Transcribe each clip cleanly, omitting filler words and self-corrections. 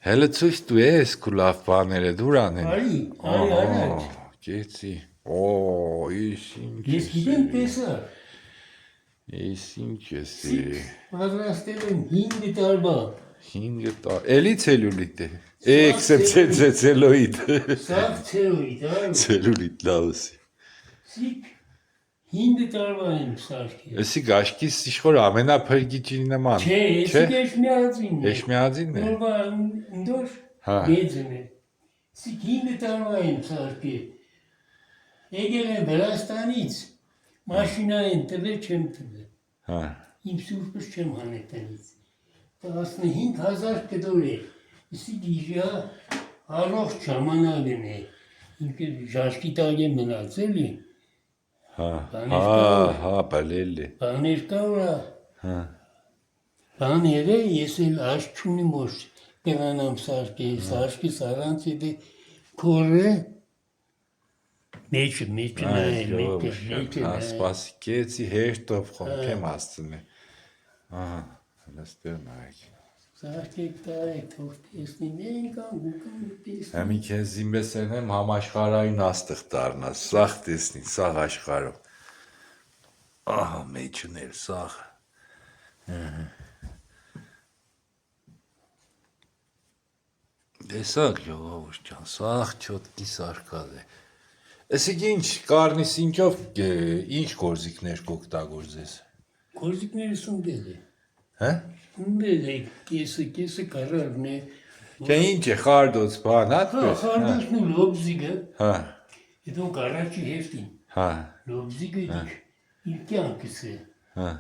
Հələ ցույց տու ես քու լավ բաները դուր անեն։ Արի։ Գեցի։ Ის ինչ։ Ես գիտեմ տեսա։ Ის ինչ է։ Պատրաստել եմ 5 տարվա։ 5 տար։ Էլի ցելյուլիտ է։ Էքսեպտ ցելյուլիտ։ Սա ցելյուլիտ, այո։ Ցելյուլիտ լավսի։ Սիկ 5 տարվա եմ սարքել։ Էսի գաշկիս իշխոր ամենափրկիչին նման։ Չէ, էսի Էշմիածինն է։ Էշմիածինն է։ Նորվա ընդոր գեծն է։ Սիկ 5 տարվա եմ սարքել։ Եկել եմ Վրաստանից, մաշինա են տվել, չեմ տվել։ Հա։ Իմ սուրբս չեմ հանել տնից։ 15,000 կդոր է։ Իսի դիժա առողջ ժամանակն է։ Ինքը ժաշկի տակ եմ մնացել է։ Հա, բալելի։ Բաներ կա ուրա։ Հա։ Բաներ է, ես էլ աշ չունիմ որ կրանամ սարքել, սարքիս առանց եթե քորը մեջը նայել։ Սպասի կեցի հեշտով խոմ ասցնե։ Ահա, հստեղ նայեք։ Սարքեք տարեք, թող տեսնին, են կան տեսնին։ Համի քեզ իմեսեն եմ համաշխարհային աստղ դառնաս, սաղ տեսնի, սաղ աշխարհով։ Ահա, մեջն էլ սաղ։ Տեսակ ժողովուրդ ջան, սաղ չոտկի սարքած է։ Էսիկ ինչ, կարնիս ինչով ինչ գործիքներ կօգտագործես։ Գործիքները սունդել է։ Հա։ Սունդել է, կեսը կարարն է։ Չէ ինչ է, խարդոց բան, այդպես։ Խարդոցն ու լոբզիգը։ Հա։ Հետո կարաչի հեստին։ Հա։ Լոբզիգը իր կյանքս է։ Հա։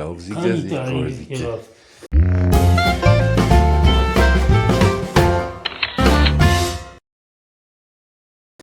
Լոբզիգը իր գործիք է։